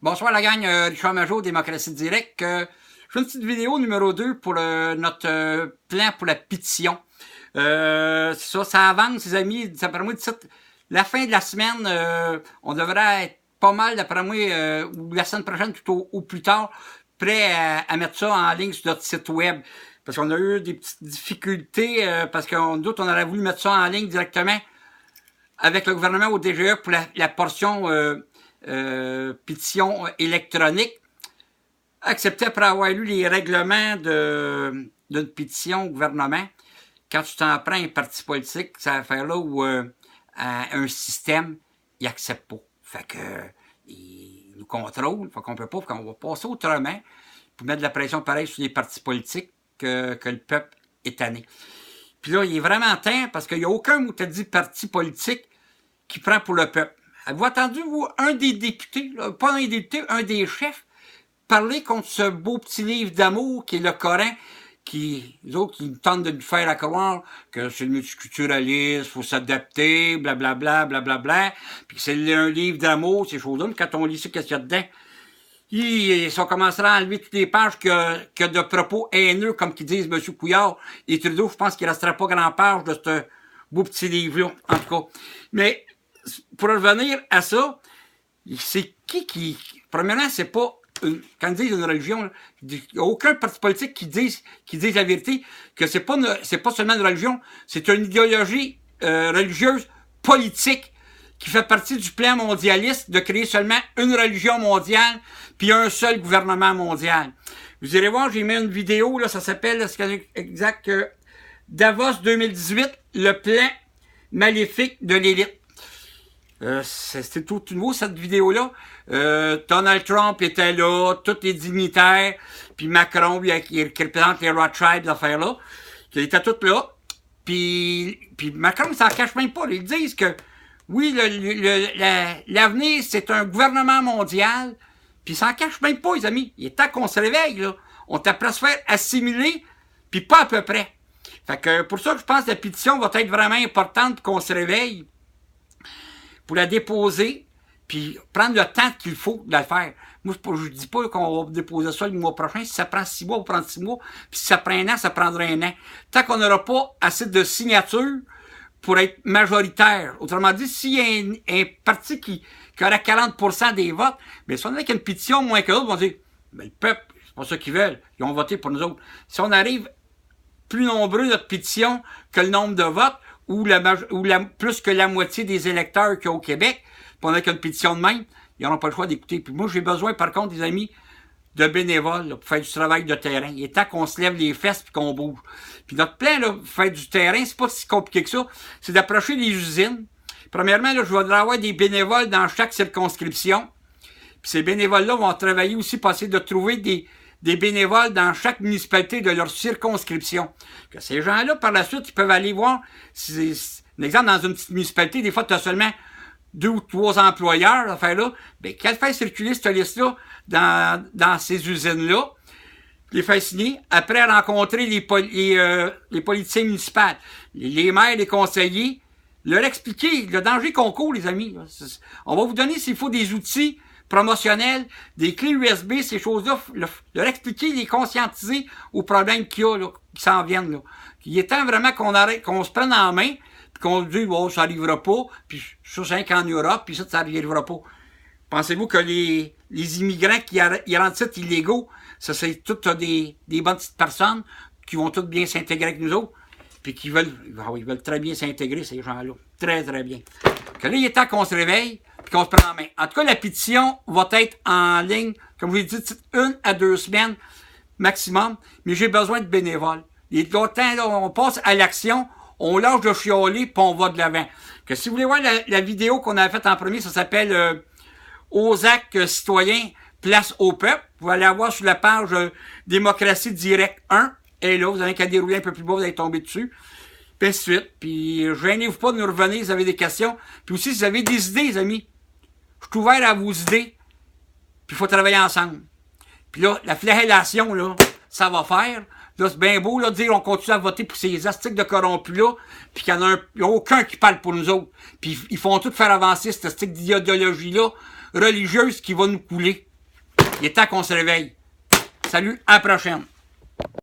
Bonsoir la gang, Richard Majot, Démocratie Direct. Je fais une petite vidéo numéro 2 pour notre plan pour la pétition. C'est ça, ça avance, les amis. D'après moi, la fin de la semaine, on devrait être pas mal, d'après moi, ou la semaine prochaine, tout au plus tard, prêt à mettre ça en ligne sur notre site web. Parce qu'on a eu des petites difficultés, parce qu'on doute on aurait voulu mettre ça en ligne directement avec le gouvernement au DGE pour la portion pétition électronique, accepté après avoir lu les règlements d'une pétition au gouvernement. Quand tu t'en prends un parti politique, cette affaire-là où un système, il accepte pas. Fait que il nous contrôle, fait qu'on peut pas, qu'on va passer autrement pour mettre de la pression pareille sur les partis politiques que le peuple est tanné. Puis là, il est vraiment temps parce qu'il n'y a aucun mot t'as dit parti politique qui prend pour le peuple. Avez-vous entendu, vous, un des députés, là, pas un des députés, un des chefs, parler contre ce beau petit livre d'amour qui est le Coran, les autres qui tentent de nous faire croire que c'est le multiculturalisme, faut s'adapter, blablabla, blablabla, puis que c'est un livre d'amour, ces choses-là, mais quand on lit ça, qu'est-ce qu'il y a dedans? Si on commencera à enlever toutes les pages que de propos haineux, comme qu'ils disent M. Couillard et Trudeau, je pense qu'il ne restera pas grand page de ce beau petit livre-là, en tout cas. Mais, pour revenir à ça, c'est qui premièrement, c'est pas quand ils disent une religion, il n'y a aucun parti politique qui dise la vérité, que c'est pas seulement une religion, c'est une idéologie religieuse politique qui fait partie du plan mondialiste de créer seulement une religion mondiale puis un seul gouvernement mondial. Vous irez voir, j'ai mis une vidéo, là, ça s'appelle, c'est exact, Davos 2018, le plan maléfique de l'élite. C'était tout nouveau, cette vidéo-là. Donald Trump était là, tous les dignitaires, puis Macron, qui représente les Rothschild, l'affaire-là, qui étaient tous là. Puis Macron, il s'en cache même pas. Ils disent que, oui, l'avenir, c'est un gouvernement mondial, puis il s'en cache même pas, les amis. Il est temps qu'on se réveille, là. On est après se faire assimiler, puis pas à peu près. Fait que, pour ça que je pense que la pétition va être vraiment importante pour qu'on se réveille, pour la déposer, puis prendre le temps qu'il faut de la faire. Moi, je dis pas qu'on va déposer ça le mois prochain. Si ça prend 6 mois, on va prendre 6 mois. Puis si ça prend un an, ça prendra un an. Tant qu'on n'aura pas assez de signatures pour être majoritaire. Autrement dit, s'il y a un parti qui aurait 40% des votes, mais si on a une pétition moins que l'autre, on va dire, mais le peuple, c'est pas ça qu'ils veulent. Ils ont voté pour nous autres. Si on arrive plus nombreux notre pétition que le nombre de votes, ou plus que la moitié des électeurs qu'il y a au Québec, puis on a qu'une pétition de même, ils n'auront pas le choix d'écouter. Puis moi, j'ai besoin, par contre, des amis, de bénévoles là, pour faire du travail de terrain. Il est temps qu'on se lève les fesses et qu'on bouge. Puis notre plan, là, pour faire du terrain, c'est pas si compliqué que ça. C'est d'approcher les usines. Premièrement, là, je voudrais avoir des bénévoles dans chaque circonscription. Puis ces bénévoles-là vont travailler aussi pour essayer de trouver des bénévoles dans chaque municipalité de leur circonscription. Que ces gens-là, par la suite, ils peuvent aller voir. Un exemple, dans une petite municipalité, des fois, tu as seulement 2 ou 3 employeurs, affaire-là. Ben, qu'elle fait circuler cette liste-là dans ces usines-là, les faire signer, après rencontrer les politiciens municipaux, les maires, les conseillers, leur expliquer le danger qu'on court, les amis. On va vous donner, s'il faut, des outils promotionnels, des clés USB, ces choses-là, leur expliquer, les conscientiser aux problèmes qu'il y a, là, qui s'en viennent, là. Il est temps vraiment qu'on se prenne en main, puis qu'on dise, oh, ça arrivera pas, puis ça, c'est qu'en Europe, puis ça arrivera pas. Pensez-vous que les immigrants qui rentrent ici illégaux, ça, c'est toutes des bonnes petites personnes qui vont toutes bien s'intégrer avec nous autres, puis ils veulent très bien s'intégrer, ces gens-là. Très, très bien. Que là, il est temps qu'on se réveille, puis qu'on se prenne en main. En tout cas, la pétition va être en ligne, comme je vous l'ai dit, 1 à 2 semaines maximum, mais j'ai besoin de bénévoles. Il est temps, là, on passe à l'action, on lâche le chialer, puis on va de l'avant. Que si vous voulez voir la vidéo qu'on avait faite en premier, ça s'appelle Aux actes citoyens, place au peuple. Vous allez la voir sur la page Démocratie Direct 1. Et là, vous avez qu'à dérouler un peu plus bas, vous allez tomber dessus. Puis ainsi de suite. Puis gênez-vous pas de nous revenir si vous avez des questions. Puis aussi, si vous avez des idées, les amis, je suis ouvert à vos idées. Puis il faut travailler ensemble. Puis là, la flagellation, là, ça va faire. Là, c'est bien beau, là, de dire on continue à voter pour ces astiques de corrompus-là, puis qu'il y a aucun qui parle pour nous autres. Puis ils font tout faire avancer cette astique d'idéologie-là religieuse qui va nous couler. Il est temps qu'on se réveille. Salut, à la prochaine.